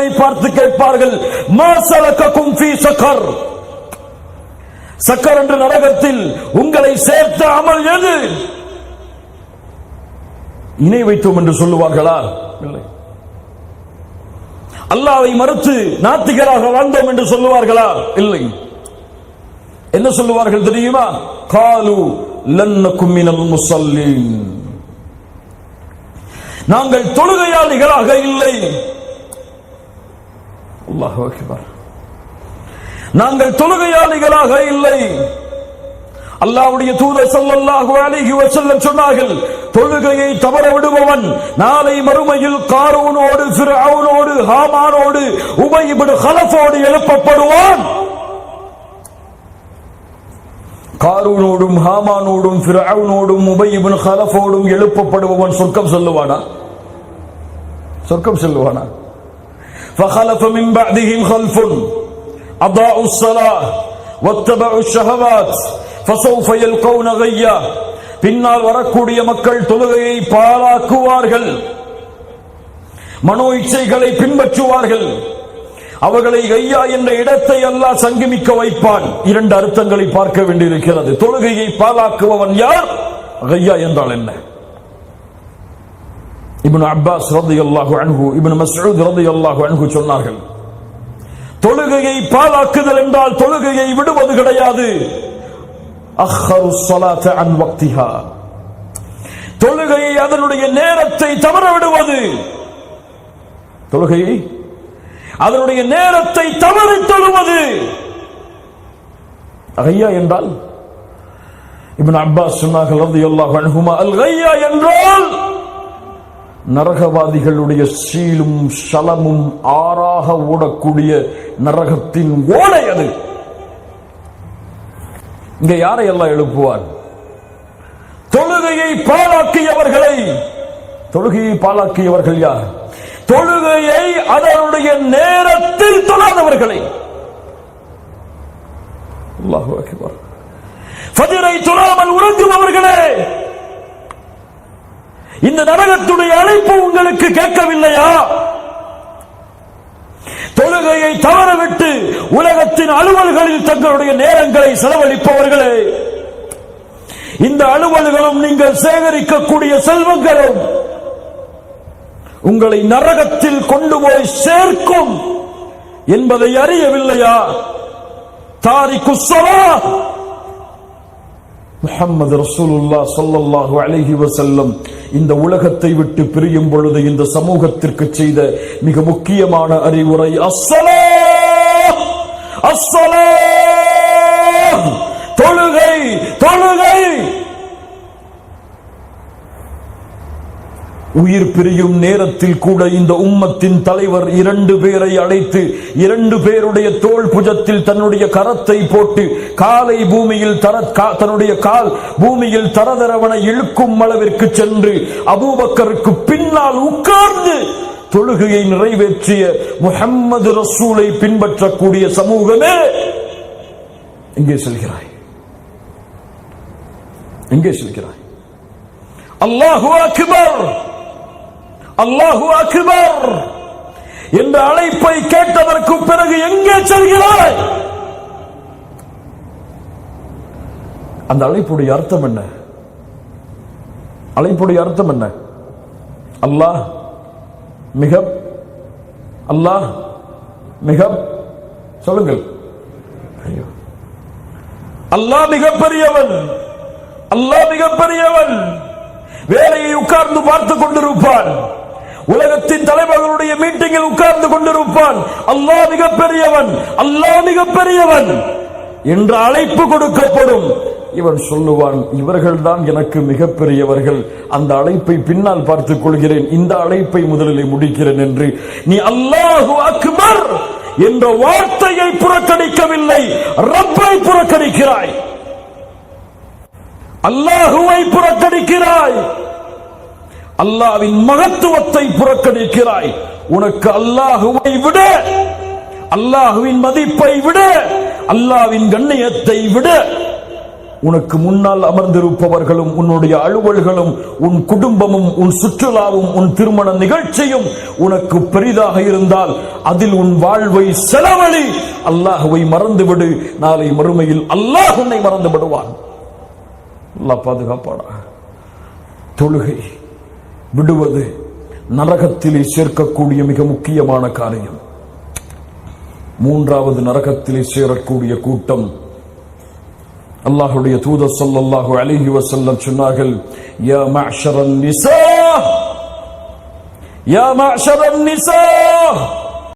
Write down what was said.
நரகவாதிகளை பார்த்து கேட்பார்கள், மா ஸலககும் ஃபீ ஸகர், சக்கர் என்ற நரகத்தில் உங்களை சேர்த்த அமல் எது? இணை வைத்தோம் என்று சொல்லுவார்களா? இல்லை. அல்லாஹ்வை மறுத்து நாத்திகராக வாழ்ந்தோம் என்று சொல்லுவார்களா? இல்லை. என்ன சொல்லுவார்கள் தெரியுமா? காலு லன்னகும் மினல் முஸல்லீன், நாங்கள் தொழுகையாளிகளாக இல்லை. அல்லாஹு அக்பர். நாங்கள் தொழுகையாளிகளாக இல்லை. அல்லாஹ்வுடைய தூதர் ஸல்லல்லாஹு அலைஹி வஸல்லம் சொன்னார்கள், தொழுகையை தவற விடுபவன் நாளை மறுமையில் காரூனோடு, ஃபிர்அவுனோடு, ஹாமானோடு, உபய் இப்னு கலஃபோடு எழுப்பப்படுவான். காரூனோடும், ஹாமானோடும், ஃபிர்அவுனோடும், உபய் இப்னு கலஃபோடும் எழுப்பப்படுபவன் சொர்க்கம் செல்லுவானா? சொர்க்கம் செல்லுவானா? فخلف من بعدهم خلف أضاعوا الصلاة واتبعوا الشهوات فسوف يلقون غيا. பின்னால் வரக்கூடிய மக்கள் தொழுகையை பாழாக்குவார்கள், மனோ இச்சைகளை பின்பற்றுவார்கள், அவர்களை கையா என்ற இடத்தை அல்லாஹ் சங்கமிக்க வைப்பான். இரண்டு அர்த்தங்களை பார்க்க வேண்டியிருக்கிறது. தொழுகையை பாழாக்குபவன் யார்? கையா என்றால் என்ன? இப்னு அப்பாஸ் ரலியல்லாஹு அன்ஹு, இப்னு மஸ்ஊத் ரலியல்லாஹு அன்ஹு சொன்னார்கள், தொழுகையை பாழாக்குதல் என்றால் தொழுகையை விடுவது கிடையாது. அஹ்ஹரு ஸலாத அன் வக்திஹா, தொழுகையை அதனுடைய நேரத்தை தவற விடுவது. தொழுகையை அதனுடைய நேரத்தை தவறி தொழுவது. கையா என்றால் இப்னு அப்பாஸ் சொன்னார்கள் ரலியல்லாஹு அன்ஹுமா, அல் கையா என்றால் நரகவாதிகளுடைய சீலும் ஷலமும் ஆறாக ஓடக்கூடிய நரகத்தின் ஓடை அது. இங்க யாரை எல்லாம் எழுப்புவார்? தொழுகையை பாழாக்கியவர்களை. தொழுகையை பாழாக்கியவர்கள் யார்? தொழுகையை அதனுடைய நேரத்தில் தொழாதவர்களை. அல்லாஹு அக்பர். ஃபஜ்ரை தொழாமல் உறங்குபவர்களே, இந்த நரகத்துடைய அழைப்பு உங்களுக்கு கேட்கவில்லையா? தொழுகையை தவறவிட்டு உலகத்தின் அலுவல்களில் தங்களுடைய நேரங்களை செலவழிப்பவர்களே, இந்த அலுவல்களும் நீங்கள் சேகரிக்கக்கூடிய செல்வங்களும் உங்களை நரகத்தில் கொண்டு போய் சேர்க்கும் என்பதை அறியவில்லையா? தாரிக்கு ஸலாத் முஹம்மது ரசூலுல்லாஹ் ஸல்லல்லாஹு அலைஹி வஸல்லம் இந்த உலகத்தை விட்டு பிரியும் பொழுது இந்த சமூகத்திற்கு செய்த மிக முக்கியமான அறிவுரை அஸ்ஸலாத், அஸ்ஸலாத், தொழுகை, தொழுகை. உயிர் பிரியும் நேரத்தில் கூட இந்த உம்மத்தின் தலைவர் இரண்டு பேரை அழைத்து இரண்டு பேருடைய தோள் புஜத்தில் தன்னுடைய கரத்தை போட்டு காலை பூமியில் தன்னுடைய கால் பூமியில் தரதரவன இழுக்கும் அளவிற்கு சென்று அபூபக்கருக்கு பின்னால் உட்கார்ந்து தொழுகையை நிறைவேற்றிய முஹம்மது ரசூலை பின்பற்றக்கூடிய சமூகமே எங்கே செல்கிறாய்? எங்கே செல்கிறாய்? அல்லாஹு அக்பர், அல்லாஹு அக்பர் என்ற அழைப்பை கேட்டதற்கு பிறகு எங்கே செல்கிறாய்? அந்த அழைப்புடைய அர்த்தம் என்ன? அழைப்புடைய அர்த்தம் என்ன? அல்லாஹ் மிக, அல்லாஹ் மிக, சொல்லுங்கள், அல்லாஹ் மிகப்பெரியவன், அல்லாஹ் மிகப்பெரியவன். வேலையை உட்கார்ந்து பார்த்துக் கொண்டிருப்பான், உலகத்தின் தலைவர்களுடைய மீட்டிங்கில் உட்கார்ந்து கொண்டிருப்பான். அல்லாஹ் மிகப்பெரியவன், அல்லாஹ் மிகப்பெரியவன் என்ற அழைப்பு கொடுக்கப்படும். இவன் சொல்லுவான், இவர்கள் தான் எனக்கு மிகப்பெரியவர்கள், அந்த அழைப்பை பின்னால் பார்த்துக் கொள்கிறேன், இந்த அழைப்பை முதலில் முடிக்கிறேன் என்று நீ அல்லாஹு அக்பர் என்ற வார்த்தையை புறக்கணிக்கவில்லை, ரப்பை புறக்கணிக்கிறாய், அல்லாஹுவை புறக்கணிக்கிறாய், அல்லாஹ்வின் மகத்துவத்தை புறக்கணிக்கிறாய். உனக்கு அல்லாஹுவை விட, அல்லாஹுவின் மதிப்பை விட, அல்லாஹ்வின் கண்ணியத்தை விட உனக்கு முன்னால் அமர்ந்திருப்பவர்களும் உன்னுடைய அலுவல்களும் உன் குடும்பமும் உன் சுற்றுலாவும் உன் திருமண நிகழ்ச்சியும் உனக்கு பெரிதாக இருந்தால் அதில் உன் வாழ்வை செலவழி. அல்லாஹ்வை மறந்துவிடு. நாளை மறுமையில் அல்லாஹ் உன்னை மறந்து விடுவான். அல்லாஹ் பாதுகாப்பாடா. தொழுகை விடுவது நரகத்திலே சேர்க்கக்கூடிய மிக முக்கியமான காரியம். மூன்றாவது நரகத்திலே சேரக்கூடிய கூட்டம், அல்லாஹ்வுடைய தூதர் ஸல்லல்லாஹு அலைஹி வஸல்லம் சொன்னார்கள், யா மஅஷரன் நிஸா, யா மஅஷரன் நிஸா,